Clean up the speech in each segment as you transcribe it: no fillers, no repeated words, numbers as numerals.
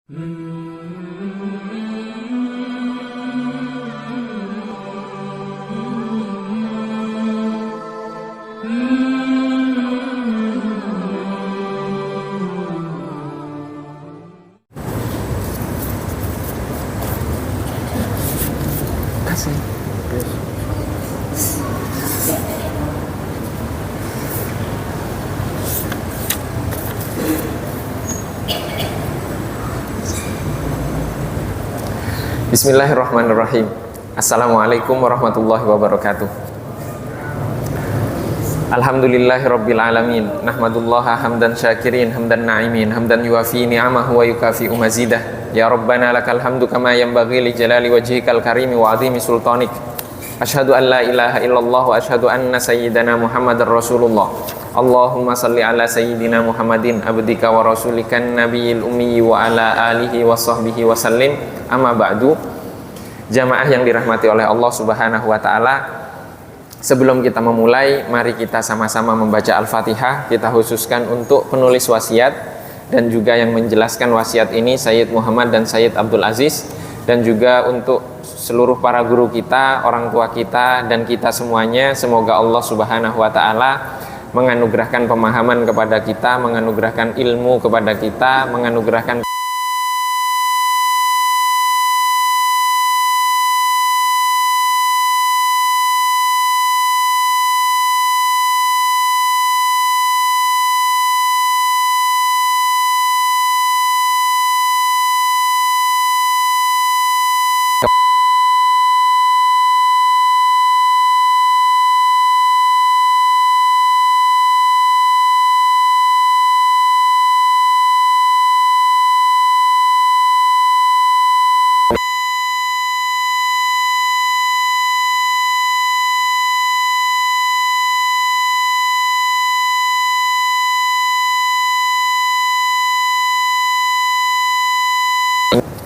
Kasih. Bismillahirrahmanirrahim. Assalamualaikum warahmatullahi wabarakatuh. Alhamdulillahirabbil alamin. Nahmadullaha hamdan syakirin, hamdan na'imin, hamdan yuwafi ni'amahu wa yukafi'u mazidah. Ya Rabbana lakal hamdu kama yanbaghi li jalali wajhikal karimi wa 'azimi sultanik. Asyhadu an la ilaha illallah wa asyhadu anna sayyidana Muhammadar Rasulullah. Allahumma salli ala sayyidina Muhammadin abdika wa rasulikan nabiyil ummi wa ala alihi wa sahbihi wa sallim. Amma ba'du. Jamaah yang dirahmati oleh Allah Subhanahu wa taala, sebelum kita memulai, mari kita sama-sama membaca Al-Fatihah. Kita khususkan untuk penulis wasiat dan juga yang menjelaskan wasiat ini, Sayyid Muhammad dan Sayyid Abdul Aziz, dan juga untuk seluruh para guru kita, orang tua kita, dan kita semuanya. Semoga Allah Subhanahu wa taala menganugerahkan pemahaman kepada kita, menganugerahkan ilmu kepada kita, menganugerahkan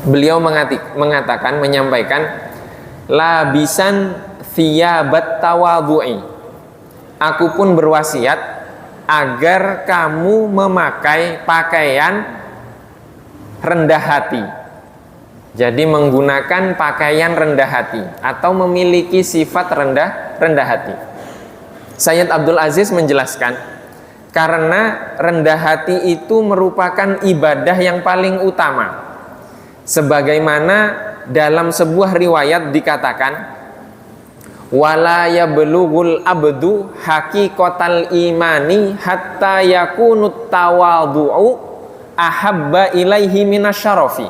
beliau mengatakan, menyampaikan, labisan thiyabat tawadhu'i. Aku pun berwasiat agar kamu memakai pakaian rendah hati. Jadi menggunakan pakaian rendah hati atau memiliki sifat rendah hati. Sayyid Abdul Aziz menjelaskan, karena rendah hati itu merupakan ibadah yang paling utama. Sebagaimana dalam sebuah riwayat dikatakan, wala yablughul abdu haqiqatal imani hatta yakunut tawadhu'u ahabba ilaihi minasyarafi.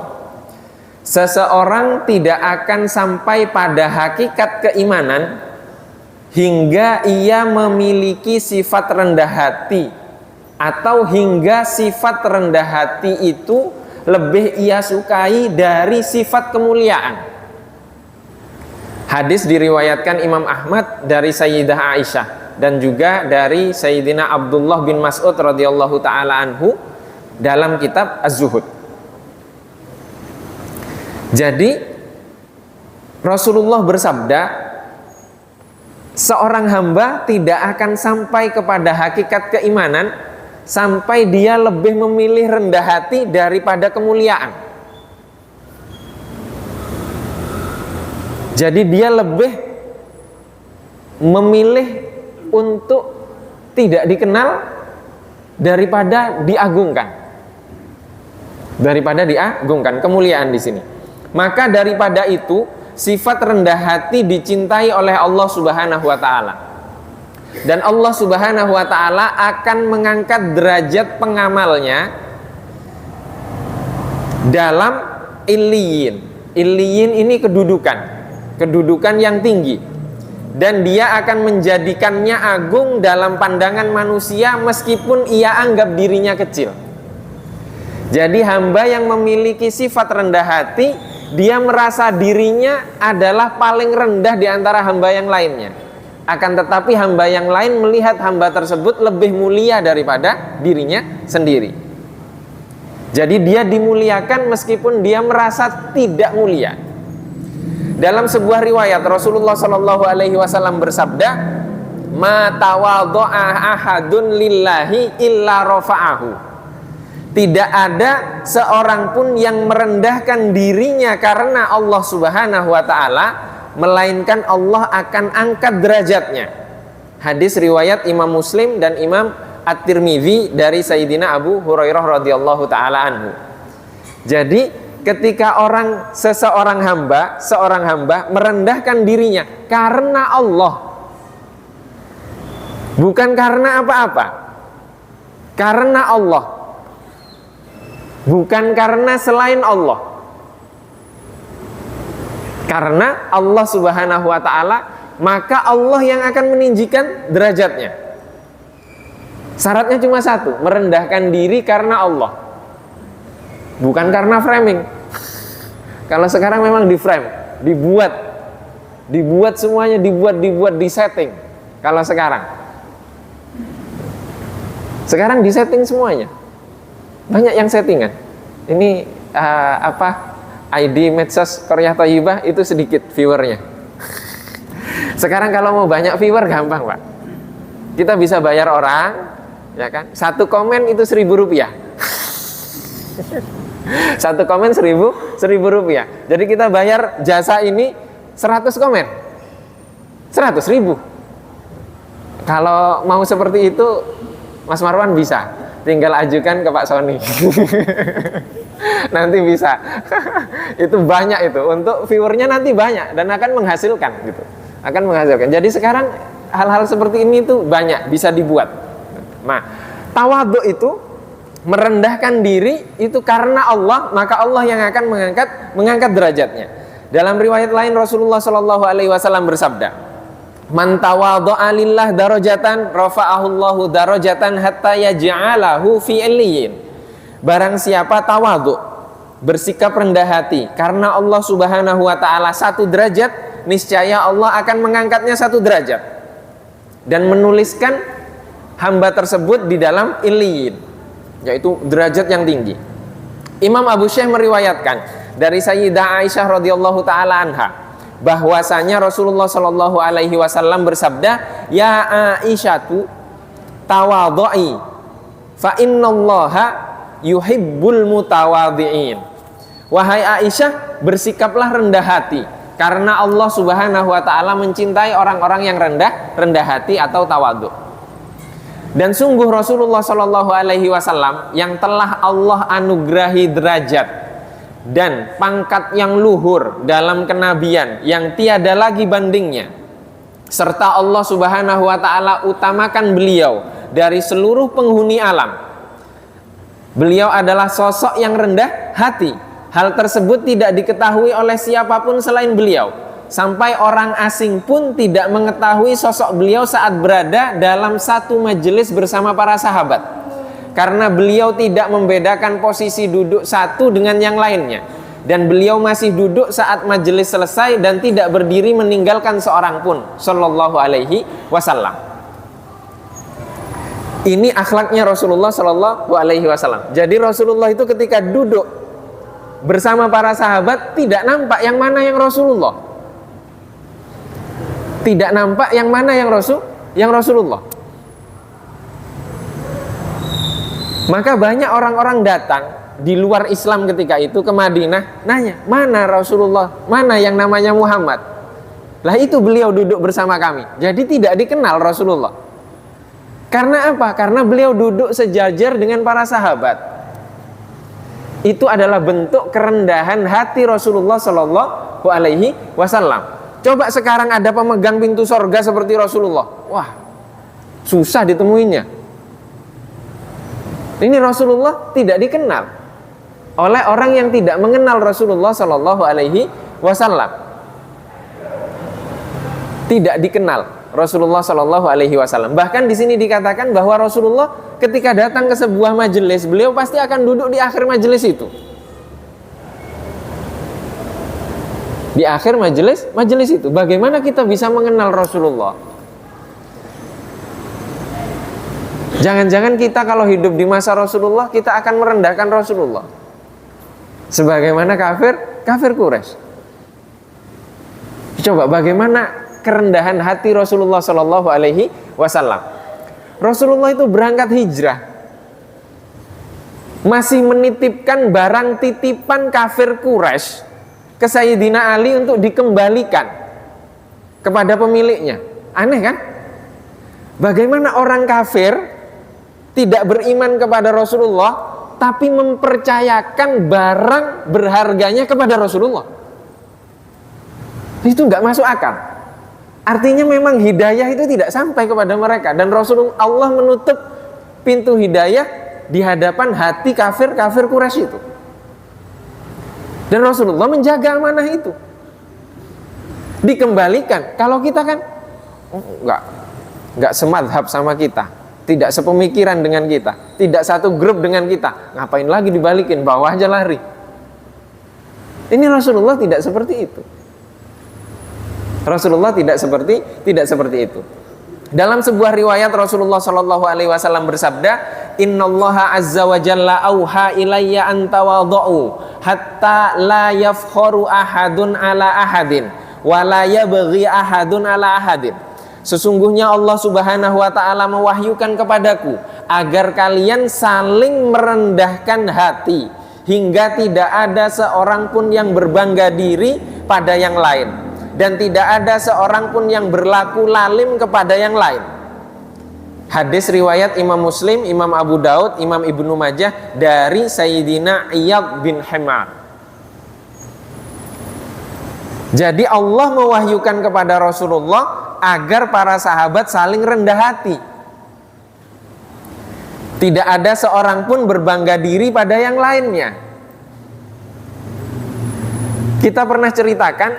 Seseorang tidak akan sampai pada hakikat keimanan hingga ia memiliki sifat rendah hati, atau hingga sifat rendah hati itu lebih ia sukai dari sifat kemuliaan. Hadis diriwayatkan Imam Ahmad dari Sayyidah Aisyah dan juga dari Sayyidina Abdullah bin Mas'ud radhiyallahu taala anhu dalam kitab Az-Zuhud. Jadi Rasulullah bersabda, seorang hamba tidak akan sampai kepada hakikat keimanan sampai dia lebih memilih rendah hati daripada kemuliaan. Jadi dia lebih memilih untuk tidak dikenal daripada diagungkan. Daripada diagungkan, kemuliaan di sini. Maka daripada itu, sifat rendah hati dicintai oleh Allah Subhanahu wa taala. Dan Allah Subhanahu wa ta'ala akan mengangkat derajat pengamalnya dalam illiyin. Illiyin ini kedudukan yang tinggi, dan dia akan menjadikannya agung dalam pandangan manusia meskipun ia anggap dirinya kecil. Jadi hamba yang memiliki sifat rendah hati, dia merasa dirinya adalah paling rendah di antara hamba yang lainnya. Akan tetapi hamba yang lain melihat hamba tersebut lebih mulia daripada dirinya sendiri. Jadi dia dimuliakan meskipun dia merasa tidak mulia. Dalam sebuah riwayat Rasulullah SAW bersabda, ma tawadha'a ahadun lillahi illa rafa'ahu. Tidak ada seorang pun yang merendahkan dirinya karena Allah Subhanahu wa taala, melainkan Allah akan angkat derajatnya. Hadis riwayat Imam Muslim dan Imam At-Tirmidzi dari Sayyidina Abu Hurairah radhiyallahu taala anhu. Jadi ketika seorang hamba merendahkan dirinya karena Allah, bukan karena apa-apa, karena Allah, bukan karena selain Allah, karena Allah Subhanahu wa ta'ala, maka Allah yang akan meninggikan derajatnya. Syaratnya cuma satu, merendahkan diri karena Allah, bukan karena framing. Kalau sekarang memang di frame, dibuat semuanya, dibuat di setting. Kalau sekarang di setting semuanya, banyak yang settingan. Ini ID medsos Qaryah Thayyibah itu sedikit viewernya. Sekarang kalau mau banyak viewer gampang, Pak. Kita bisa bayar orang, ya kan? Satu komen itu Rp1.000. Satu komen Rp1.000. Jadi kita bayar jasa ini 100 komen, 100.000. Kalau mau seperti itu, Mas Marwan bisa, tinggal ajukan ke Pak Sony. Nanti bisa. Itu banyak itu, untuk viewernya nanti banyak dan akan menghasilkan gitu. Akan menghasilkan. Jadi sekarang hal-hal seperti ini tuh banyak bisa dibuat. Nah, tawadhu itu merendahkan diri itu karena Allah, maka Allah yang akan mengangkat derajatnya. Dalam riwayat lain Rasulullah Shallallahu alaihi wasallam bersabda, "Man tawadha'a lillah darajatan rafa'ahullahu darajatan hatta yaj'alahu fi illiyin." Barang siapa tawadhu, bersikap rendah hati karena Allah Subhanahu wa taala 1 derajat, niscaya Allah akan mengangkatnya 1 derajat dan menuliskan hamba tersebut di dalam illiyin, yaitu derajat yang tinggi. Imam Abu Syekh meriwayatkan dari Sayyidah Aisyah radhiyallahu taala anha bahwasanya Rasulullah Shallallahu alaihi wasallam bersabda, "Ya Aisyatu tawadhu'i fa innallaha yuhibbul mutawadhi'in." Wahai Aisyah, bersikaplah rendah hati karena Allah Subhanahu wa taala mencintai orang-orang yang rendah hati atau tawadhu. Dan sungguh Rasulullah Shallallahu alaihi wasallam yang telah Allah anugerahi derajat dan pangkat yang luhur dalam kenabian yang tiada lagi bandingnya, serta Allah Subhanahu wa taala utamakan beliau dari seluruh penghuni alam. Beliau adalah sosok yang rendah hati. Hal tersebut tidak diketahui oleh siapapun selain beliau, sampai orang asing pun tidak mengetahui sosok beliau saat berada dalam satu majelis bersama para sahabat, karena beliau tidak membedakan posisi duduk satu dengan yang lainnya, dan beliau masih duduk saat majelis selesai dan tidak berdiri meninggalkan seorang pun, sallallahu alaihi wasallam. Ini akhlaknya Rasulullah sallallahu alaihi wasallam. Jadi Rasulullah itu ketika duduk bersama para sahabat tidak nampak yang mana yang Rasulullah, tidak nampak yang mana yang Rasulullah. Maka banyak orang-orang datang di luar Islam ketika itu ke Madinah, nanya, mana Rasulullah, mana yang namanya Muhammad. Lah itu beliau duduk bersama kami. Jadi tidak dikenal Rasulullah. Karena apa? Karena beliau duduk sejajar dengan para sahabat. Itu adalah bentuk kerendahan hati Rasulullah Shallallahu alaihi wasallam. Coba sekarang ada pemegang pintu sorga seperti Rasulullah, wah, susah ditemuinya. Ini Rasulullah tidak dikenal oleh orang yang tidak mengenal Rasulullah Shallallahu alaihi wasallam. Tidak dikenal Rasulullah Shallallahu alaihi wasallam. Bahkan di sini dikatakan bahwa Rasulullah ketika datang ke sebuah majelis, beliau pasti akan duduk di akhir majelis itu. Di akhir majelis itu. Bagaimana kita bisa mengenal Rasulullah? Jangan-jangan kita kalau hidup di masa Rasulullah, kita akan merendahkan Rasulullah sebagaimana kafir Quraisy. Coba bagaimana kerendahan hati Rasulullah Shallallahu alaihi wasallam. Rasulullah itu berangkat hijrah, masih menitipkan barang titipan kafir Quraisy ke Sayyidina Ali untuk dikembalikan kepada pemiliknya. Aneh kan? Bagaimana orang kafir tidak beriman kepada Rasulullah tapi mempercayakan barang berharganya kepada Rasulullah? Itu nggak masuk akal. Artinya memang hidayah itu tidak sampai kepada mereka, dan Rasulullah, Allah menutup pintu hidayah di hadapan hati kafir Quraisy itu. Dan Rasulullah menjaga amanah itu. Dikembalikan. Kalau kita kan enggak semadhab sama kita, tidak sepemikiran dengan kita, tidak satu grup dengan kita, ngapain lagi dibalikin, bawa aja lari. Ini Rasulullah tidak seperti itu. Rasulullah tidak seperti itu. Dalam sebuah riwayat Rasulullah Shallallahu Alaihi Wasallam bersabda, Innallaha azza wa jalla auha ilayya an tawadhu hatta la yafkharu ahadun ala ahadin wa la yabghi ahadun ala ahadin. Sesungguhnya Allah Subhanahu wa taala mewahyukan kepadaku agar kalian saling merendahkan hati hingga tidak ada seorang pun yang berbangga diri pada yang lain, dan tidak ada seorang pun yang berlaku lalim kepada yang lain. Hadis riwayat Imam Muslim, Imam Abu Daud, Imam Ibnu Majah dari Sayyidina Iyad bin Himar. Jadi Allah mewahyukan kepada Rasulullah agar para sahabat saling rendah hati. Tidak ada seorang pun berbangga diri pada yang lainnya. Kita pernah ceritakan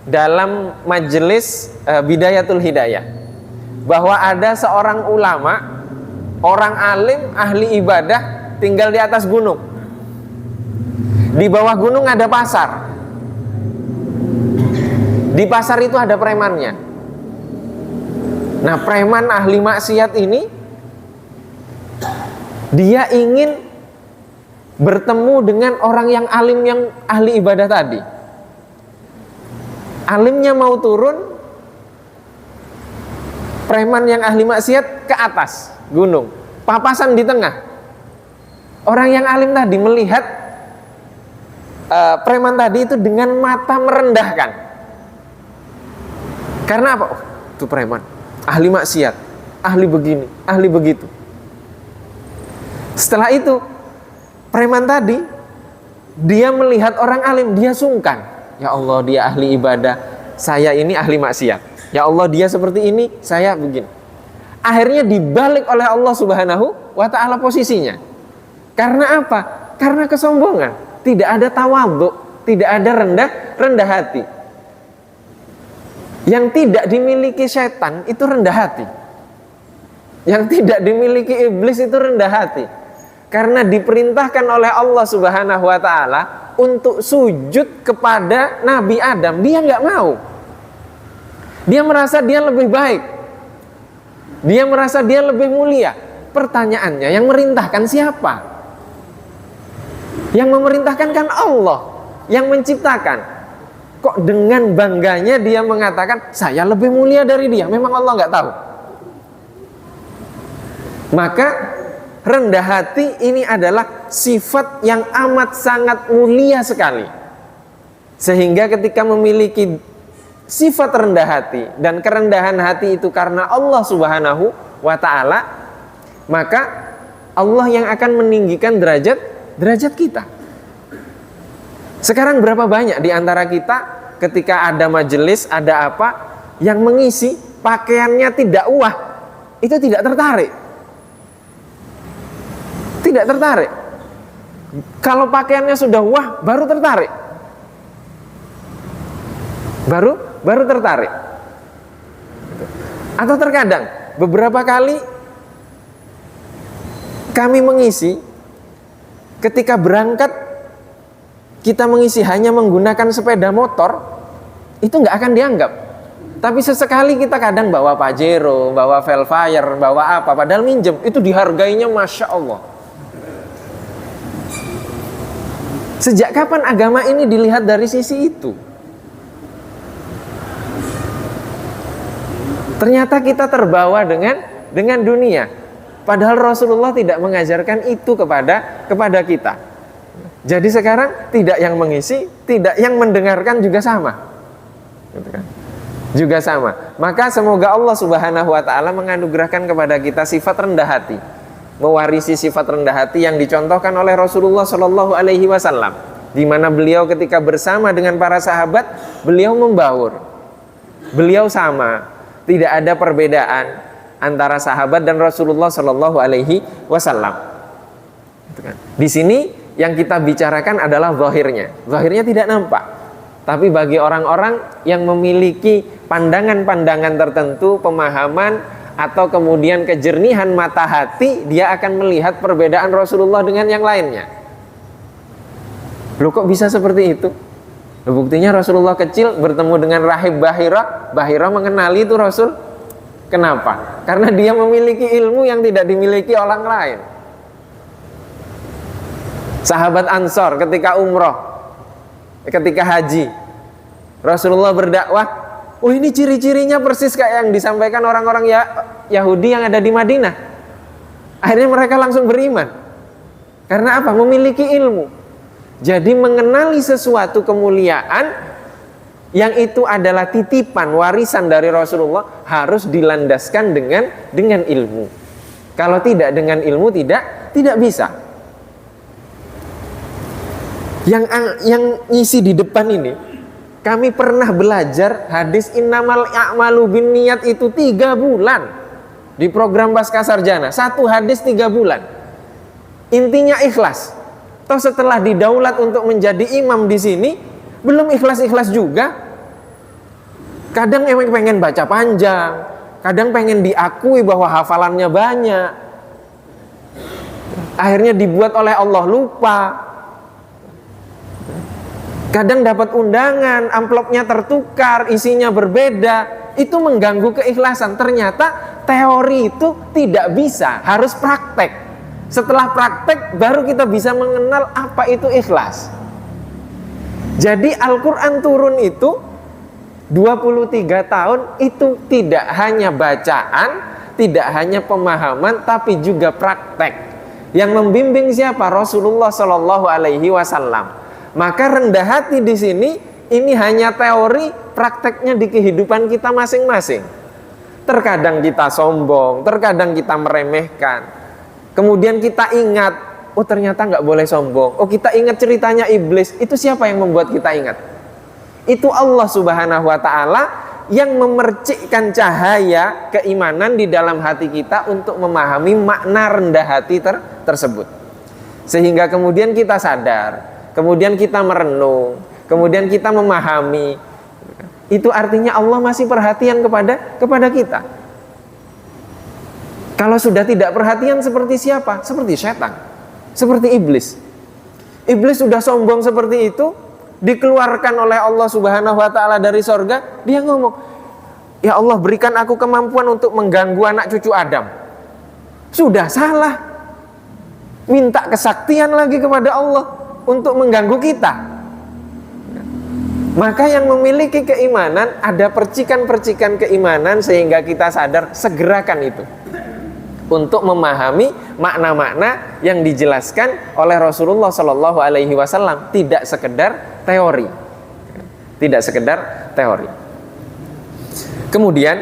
dalam majelis Bidayatul Hidayah bahwa ada seorang ulama, orang alim, ahli ibadah, tinggal di atas gunung. Di bawah gunung ada pasar. Di pasar itu ada premannya. Nah, preman ahli maksiat ini, dia ingin bertemu dengan orang yang alim, yang ahli ibadah tadi. Alimnya mau turun, preman yang ahli maksiat ke atas gunung, papasan di tengah. Orang yang alim tadi melihat preman tadi itu dengan mata merendahkan. Karena apa? Oh, itu preman, ahli maksiat, ahli begini, ahli begitu. Setelah itu, preman tadi, dia melihat orang alim, dia sungkan. Ya Allah, dia ahli ibadah, saya ini ahli maksiat. Ya Allah, dia seperti ini, saya begini. Akhirnya dibalik oleh Allah Subhanahu wa ta'ala posisinya. Karena apa? Karena kesombongan. Tidak ada tawadhu, tidak ada rendah hati. Yang tidak dimiliki setan itu rendah hati. Yang tidak dimiliki iblis itu rendah hati. Karena diperintahkan oleh Allah Subhanahu wa ta'ala untuk sujud kepada Nabi Adam, dia nggak mau. Dia merasa dia lebih baik. Dia merasa dia lebih mulia. Pertanyaannya, yang merintahkan siapa? Yang memerintahkan kan Allah, yang menciptakan. Kok dengan bangganya dia mengatakan, saya lebih mulia dari dia? Memang Allah nggak tahu? Maka rendah hati ini adalah sifat yang amat sangat mulia sekali. Sehingga ketika memiliki sifat rendah hati, dan kerendahan hati itu karena Allah Subhanahu wa ta'ala, maka Allah yang akan meninggikan derajat kita. Sekarang berapa banyak di antara kita ketika ada majelis, ada apa, yang mengisi pakaiannya tidak wah, itu tidak tertarik. Tidak tertarik. Kalau pakaiannya sudah wah, baru tertarik. Baru tertarik. Atau terkadang beberapa kali kami mengisi, ketika berangkat kita mengisi hanya menggunakan sepeda motor, itu nggak akan dianggap. Tapi sesekali kita kadang bawa Pajero, bawa Velfire, bawa apa, padahal minjem, itu dihargainya Masya Allah. Sejak kapan agama ini dilihat dari sisi itu? Ternyata kita terbawa dengan dunia. Padahal Rasulullah tidak mengajarkan itu kepada kita. Jadi sekarang tidak yang mengisi, tidak yang mendengarkan juga sama. Gitu kan? Juga sama. Maka semoga Allah Subhanahu wa taala menganugerahkan kepada kita sifat rendah hati. Mewarisi sifat rendah hati yang dicontohkan oleh Rasulullah Shallallahu alaihi wasallam, di mana beliau ketika bersama dengan para sahabat, beliau membaur. Beliau sama, tidak ada perbedaan antara sahabat dan Rasulullah Shallallahu alaihi wasallam. Di sini yang kita bicarakan adalah zahirnya. Zahirnya tidak nampak. Tapi bagi orang-orang yang memiliki pandangan-pandangan tertentu, pemahaman atau kemudian kejernihan mata hati, dia akan melihat perbedaan Rasulullah dengan yang lainnya. Loh kok bisa seperti itu? Loh, buktinya Rasulullah kecil bertemu dengan rahib Bahira. Bahira mengenali itu Rasul. Kenapa? Karena dia memiliki ilmu yang tidak dimiliki orang lain. Sahabat Ansor ketika umroh, ketika haji, Rasulullah berdakwah, oh ini ciri-cirinya persis kayak yang disampaikan orang-orang Yahudi yang ada di Madinah. Akhirnya mereka langsung beriman. Karena apa? Memiliki ilmu. Jadi mengenali sesuatu kemuliaan yang itu adalah titipan, warisan dari Rasulullah, harus dilandaskan dengan ilmu. Kalau tidak dengan ilmu tidak bisa. Yang ngisi di depan ini, kami pernah belajar hadis innamal a'malu binniyat itu 3 bulan di program Pasca Sarjana. 1 hadis 3 bulan. Intinya ikhlas. Toh setelah didaulat untuk menjadi imam di sini, belum ikhlas-ikhlas juga. Kadang emang pengen baca panjang, kadang pengen diakui bahwa hafalannya banyak. Akhirnya dibuat oleh Allah lupa. Kadang dapat undangan, amplopnya tertukar, isinya berbeda, itu mengganggu keikhlasan. Ternyata teori itu tidak bisa, harus praktek. Setelah praktek baru kita bisa mengenal apa itu ikhlas. Jadi Al-Quran turun itu 23 tahun itu tidak hanya bacaan, tidak hanya pemahaman, tapi juga praktek. Yang membimbing siapa? Rasulullah Shallallahu alaihi wasallam. Maka rendah hati di sini ini hanya teori, prakteknya di kehidupan kita masing-masing. Terkadang kita sombong, terkadang kita meremehkan. Kemudian kita ingat, oh ternyata nggak boleh sombong. Oh kita ingat ceritanya iblis. Itu siapa yang membuat kita ingat? Itu Allah Subhanahu wa ta'ala yang memercikkan cahaya keimanan di dalam hati kita untuk memahami makna rendah hati tersebut. Sehingga kemudian kita sadar, kemudian kita merenung, kemudian kita memahami. Itu artinya Allah masih perhatian kepada kita. Kalau sudah tidak perhatian seperti siapa? Seperti setan, seperti iblis. Iblis sudah sombong seperti itu, dikeluarkan oleh Allah Subhanahu wa ta'ala dari sorga. Dia ngomong, ya Allah berikan aku kemampuan untuk mengganggu anak cucu Adam. Sudah salah, minta kesaktian lagi kepada Allah untuk mengganggu kita. Maka yang memiliki keimanan, ada percikan-percikan keimanan sehingga kita sadar, segerakan itu untuk memahami makna-makna yang dijelaskan oleh Rasulullah Shallallahu alaihi wasallam, tidak sekedar teori. Tidak sekedar teori. Kemudian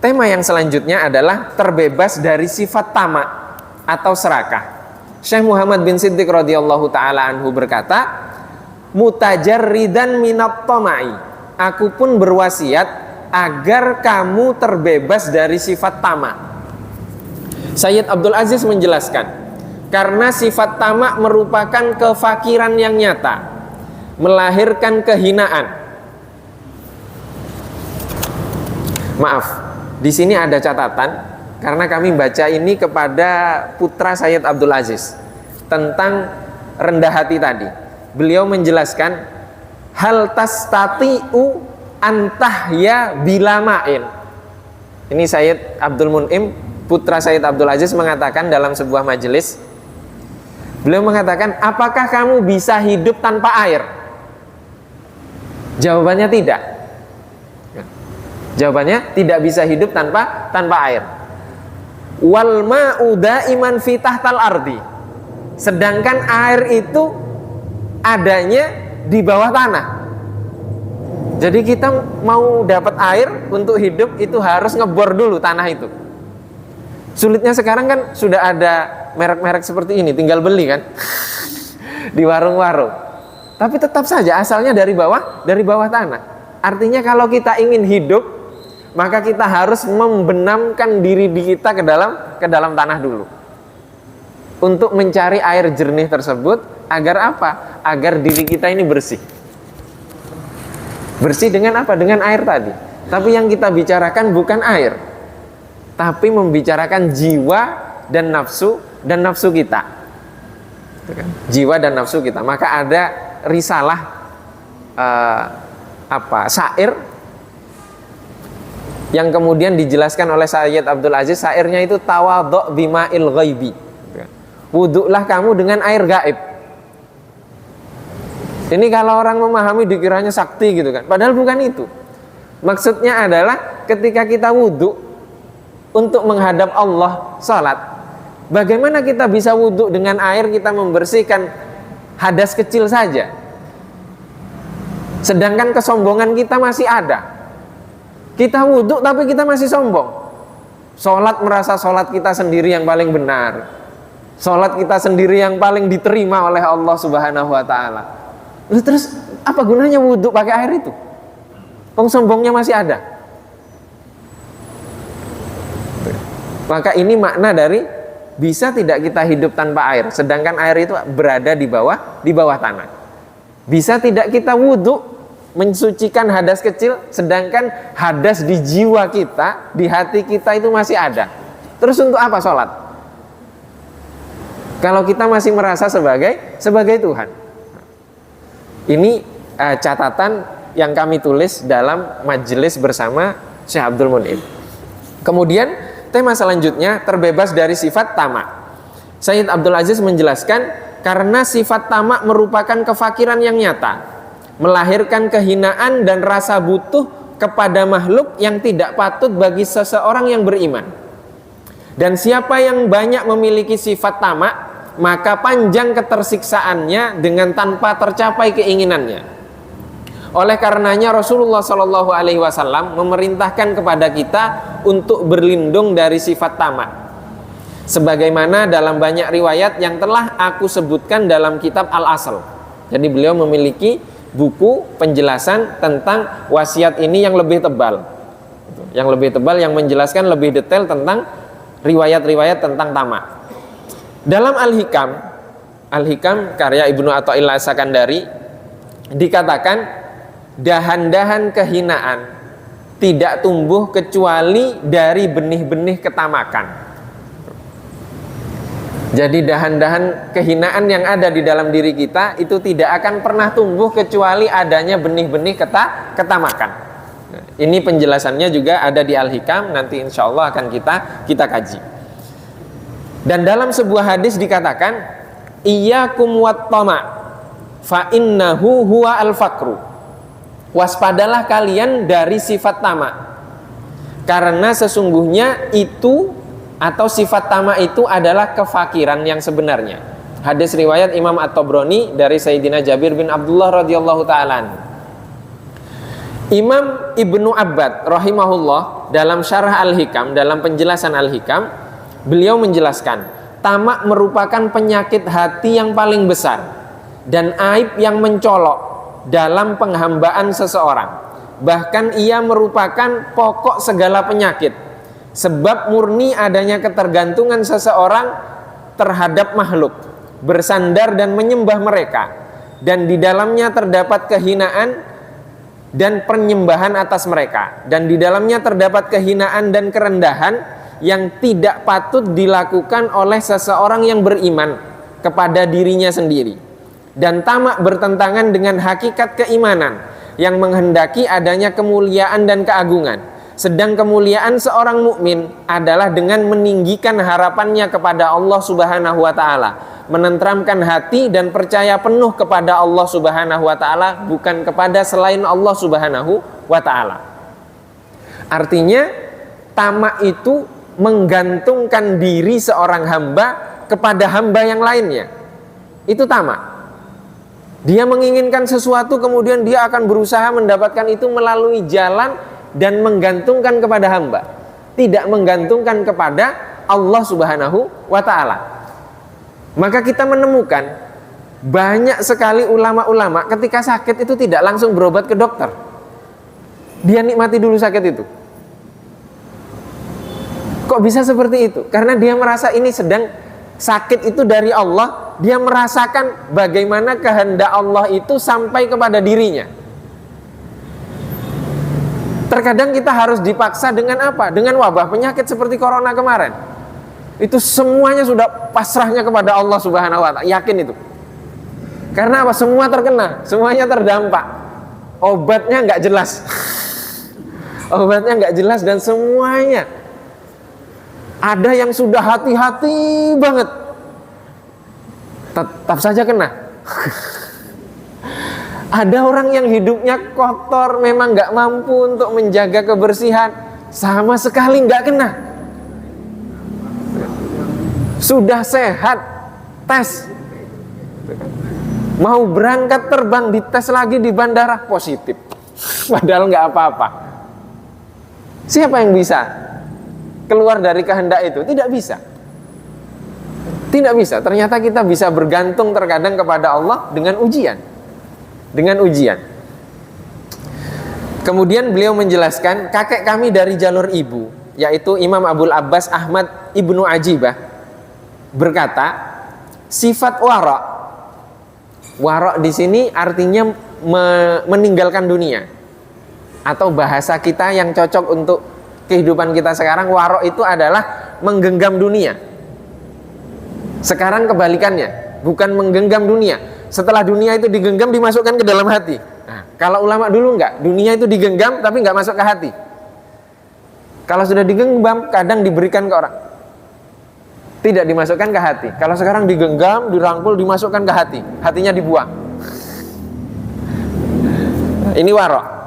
tema yang selanjutnya adalah terbebas dari sifat tamak atau serakah. Syekh Muhammad bin Siddiq radhiyallahu taala anhu berkata, mutajarridan minat tama'i, aku pun berwasiat agar kamu terbebas dari sifat tamak. Sayyid Abdul Aziz menjelaskan, karena sifat tamak merupakan kefakiran yang nyata, melahirkan kehinaan. Maaf, di sini ada catatan, karena kami baca ini kepada putra Sayyid Abdul Aziz tentang rendah hati tadi. Beliau menjelaskan, hal tastati'u antahya bilama'in. Ini Sayyid Abdul Mun'im, putra Sayyid Abdul Aziz, mengatakan dalam sebuah majelis, beliau mengatakan, apakah kamu bisa hidup tanpa air? Jawabannya tidak. Jawabannya tidak bisa hidup tanpa air. Wal ma'u daiman fi tahtal ardi. Sedangkan air itu adanya di bawah tanah. Jadi kita mau dapat air untuk hidup itu harus ngebor dulu tanah itu. Sulitnya sekarang kan sudah ada merek-merek seperti ini, tinggal beli kan di warung-warung. Tapi tetap saja asalnya dari bawah tanah. Artinya kalau kita ingin hidup, maka kita harus membenamkan diri kita ke dalam tanah dulu. Untuk mencari air jernih tersebut, agar apa? Agar diri kita ini bersih. Bersih dengan apa? Dengan air tadi. Tapi yang kita bicarakan bukan air, tapi membicarakan jiwa dan nafsu kita. Jiwa dan nafsu kita. Maka ada risalah syair yang kemudian dijelaskan oleh Sayyid Abdul Aziz. Syairnya itu tawadhu bima'il ghaibi. Wuduklah kamu dengan air gaib. Ini kalau orang memahami dikiranya sakti gitu kan. Padahal bukan itu. Maksudnya adalah ketika kita wudhu untuk menghadap Allah salat, bagaimana kita bisa wudhu dengan air, kita membersihkan hadas kecil saja, sedangkan kesombongan kita masih ada. Kita wudhu tapi kita masih sombong. Salat merasa salat kita sendiri yang paling benar, salat kita sendiri yang paling diterima oleh Allah Subhanahu wa ta'ala. Terus apa gunanya wudhu pakai air itu? Sombongnya masih ada. Maka ini makna dari bisa tidak kita hidup tanpa air, sedangkan air itu berada di bawah tanah. Bisa tidak kita wudhu mensucikan hadas kecil, sedangkan hadas di jiwa kita, di hati kita itu masih ada. Terus untuk apa sholat? Kalau kita masih merasa sebagai Tuhan. Ini catatan yang kami tulis dalam majelis bersama Syekh Abdul Mun'im. Kemudian tema selanjutnya, terbebas dari sifat tamak. Sayyid Abdul Aziz menjelaskan, karena sifat tamak merupakan kefakiran yang nyata, melahirkan kehinaan dan rasa butuh kepada makhluk yang tidak patut bagi seseorang yang beriman. Dan siapa yang banyak memiliki sifat tamak, maka panjang ketersiksaannya dengan tanpa tercapai keinginannya. Oleh karenanya Rasulullah Shallallahu Alaihi Wasallam memerintahkan kepada kita untuk berlindung dari sifat tamak, sebagaimana dalam banyak riwayat yang telah aku sebutkan dalam kitab Al-Asl. Jadi beliau memiliki buku penjelasan tentang wasiat ini yang lebih tebal, yang menjelaskan lebih detail tentang riwayat-riwayat tentang tamak. Dalam Al-Hikam karya Ibnu Athaillah As-Sakandari dikatakan, dahan-dahan kehinaan tidak tumbuh kecuali dari benih-benih ketamakan. Jadi dahan-dahan kehinaan yang ada di dalam diri kita itu tidak akan pernah tumbuh kecuali adanya benih-benih ketamakan. Ini penjelasannya juga ada di Al-Hikam, nanti insya Allah akan kita kaji. Dan dalam sebuah hadis dikatakan, iyyakum wat-tama' fa innahu huwa al-faqru. Waspadalah kalian dari sifat tamak, karena sesungguhnya itu atau sifat tamak itu adalah kefakiran yang sebenarnya. Hadis riwayat Imam At-Tabrani dari Sayyidina Jabir bin Abdullah radhiyallahu ta'ala. Imam Ibnu Abbad rahimahullah dalam syarah Al-Hikam, dalam penjelasan Al-Hikam, beliau menjelaskan, tamak merupakan penyakit hati yang paling besar dan aib yang mencolok dalam penghambaan seseorang. Bahkan ia merupakan pokok segala penyakit, sebab murni adanya ketergantungan seseorang terhadap makhluk, bersandar dan menyembah mereka, dan di dalamnya terdapat kehinaan dan penyembahan atas mereka, dan di dalamnya terdapat kehinaan dan kerendahan yang tidak patut dilakukan oleh seseorang yang beriman kepada dirinya sendiri. Dan tamak bertentangan dengan hakikat keimanan yang menghendaki adanya kemuliaan dan keagungan. Sedang kemuliaan seorang mukmin adalah dengan meninggikan harapannya kepada Allah Subhanahu wa taala, menenteramkan hati dan percaya penuh kepada Allah Subhanahu wa taala, bukan kepada selain Allah Subhanahu wa taala. Artinya tamak itu menggantungkan diri seorang hamba kepada hamba yang lainnya. Itu tamak. Dia menginginkan sesuatu, kemudian dia akan berusaha mendapatkan itu melalui jalan dan menggantungkan kepada hamba, tidak menggantungkan kepada Allah Subhanahu wa ta'ala. Maka kita menemukan banyak sekali ulama-ulama ketika sakit itu tidak langsung berobat ke dokter. Dia nikmati dulu sakit itu. Kok bisa seperti itu? Karena dia merasa ini sedang sakit itu dari Allah. Dia merasakan bagaimana kehendak Allah itu sampai kepada dirinya. Terkadang kita harus dipaksa dengan apa? Dengan wabah penyakit seperti corona kemarin. Itu semuanya sudah pasrahnya kepada Allah Subhanahu wa ta'ala. Yakin itu. Karena apa? Semua terkena, semuanya terdampak. Obatnya nggak jelas. Obatnya nggak jelas dan semuanya. Ada yang sudah hati-hati banget, tetap saja kena. Ada orang yang hidupnya kotor, memang nggak mampu untuk menjaga kebersihan, sama sekali nggak kena. Sudah sehat, tes, mau berangkat terbang, dites lagi di bandara, positif. Padahal nggak apa-apa. Siapa yang bisa keluar dari kehendak itu? Tidak bisa. Tidak bisa. Ternyata kita bisa bergantung terkadang kepada Allah dengan ujian. Dengan ujian. Kemudian beliau menjelaskan, kakek kami dari jalur ibu, yaitu Imam Abul Abbas Ahmad Ibnu Ajibah, berkata, sifat wara'. Wara' di sini artinya meninggalkan dunia. Atau bahasa kita yang cocok untuk kehidupan kita sekarang, waro itu adalah menggenggam dunia. Sekarang kebalikannya, bukan menggenggam dunia. Setelah dunia itu digenggam, dimasukkan ke dalam hati. Nah, kalau ulama dulu enggak, dunia itu digenggam tapi enggak masuk ke hati. Kalau sudah digenggam, kadang diberikan ke orang, tidak dimasukkan ke hati. Kalau sekarang digenggam, dirangkul, dimasukkan ke hati, hatinya dibuang. Ini waro'.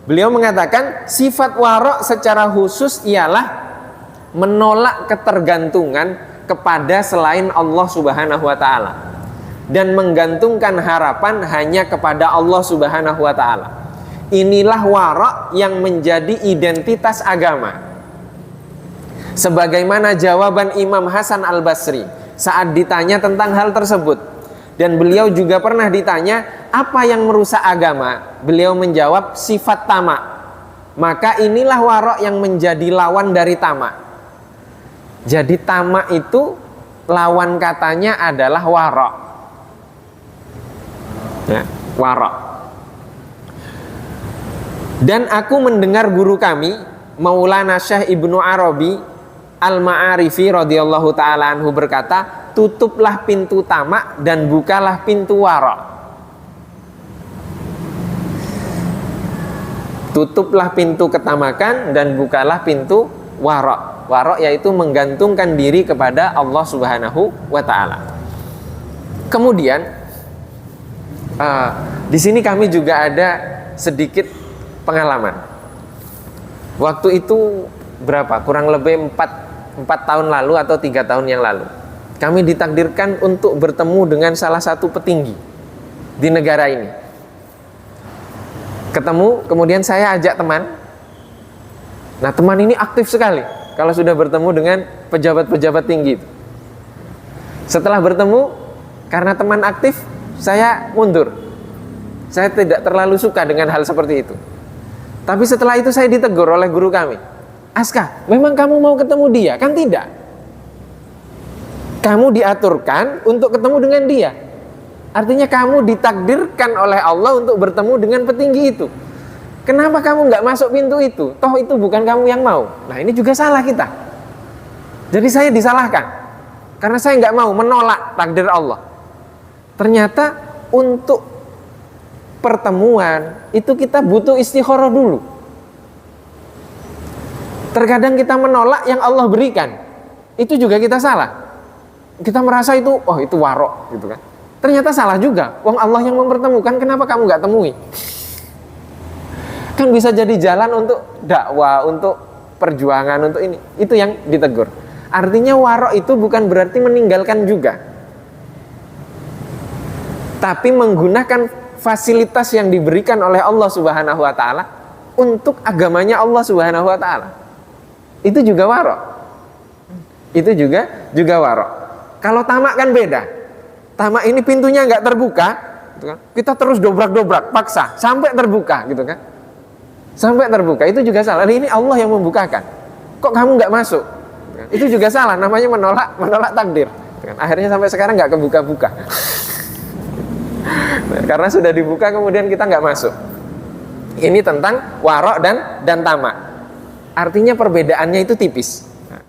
Beliau mengatakan sifat wara' secara khusus ialah menolak ketergantungan kepada selain Allah Subhanahu wa ta'ala dan menggantungkan harapan hanya kepada Allah Subhanahu wa ta'ala. Inilah wara' yang menjadi identitas agama. Sebagaimana jawaban Imam Hasan Al-Basri saat ditanya tentang hal tersebut. Dan beliau juga pernah ditanya, apa yang merusak agama? Beliau menjawab, sifat tamak. Maka inilah wara' yang menjadi lawan dari tamak. Jadi tamak itu lawan katanya adalah wara'. Ya, wara'. Dan aku mendengar guru kami, Maulana Syekh Ibnu Arabi Al-Ma'arifi radhiyallahu ta'ala anhu berkata, tutuplah pintu tamak dan bukalah pintu wara'. Tutuplah pintu ketamakan dan bukalah pintu wara'. Wara' yaitu menggantungkan diri kepada Allah Subhanahu wa ta'ala. Kemudian di sini kami juga ada sedikit pengalaman. Waktu itu berapa? Kurang lebih 4 tahun lalu atau 3 tahun yang lalu. Kami ditakdirkan untuk bertemu dengan salah satu petinggi di negara ini. Ketemu, kemudian saya ajak teman. Nah, teman ini aktif sekali kalau sudah bertemu dengan pejabat-pejabat tinggi. Setelah bertemu, karena teman aktif, saya mundur. Saya tidak terlalu suka dengan hal seperti itu. Tapi setelah itu saya ditegur oleh guru kami. Aska, memang kamu mau ketemu dia? Kan tidak. Kamu diaturkan untuk ketemu dengan dia. Artinya kamu ditakdirkan oleh Allah untuk bertemu dengan petinggi itu. Kenapa kamu nggak masuk pintu itu? Toh itu bukan kamu yang mau. Nah, ini juga salah kita. Jadi saya disalahkan. Karena saya nggak mau menolak takdir Allah. Ternyata untuk pertemuan itu kita butuh istikharah dulu. Terkadang kita menolak yang Allah berikan. Itu juga kita salah. Kita merasa itu, oh itu waro gitu kan. Ternyata salah juga. Wong Allah yang mempertemukan, kenapa kamu nggak temui? Kan bisa jadi jalan untuk dakwah, untuk perjuangan untuk ini. Itu yang ditegur. Artinya warok itu bukan berarti meninggalkan juga, tapi menggunakan fasilitas yang diberikan oleh Allah Subhanahu wa taala untuk agamanya Allah Subhanahu wa taala. Itu juga warok. Itu juga warok. Kalau tamak kan beda. Tamak ini pintunya nggak terbuka, gitu kan? Kita terus dobrak-dobrak, paksa sampai terbuka, gitu kan? Sampai terbuka, itu juga salah. Ini Allah yang membukakan. Kok kamu nggak masuk? Itu juga salah. Namanya menolak takdir. Akhirnya sampai sekarang nggak kebuka-buka. Karena sudah dibuka, kemudian kita nggak masuk. Ini tentang warok dan tamak. Artinya perbedaannya itu tipis.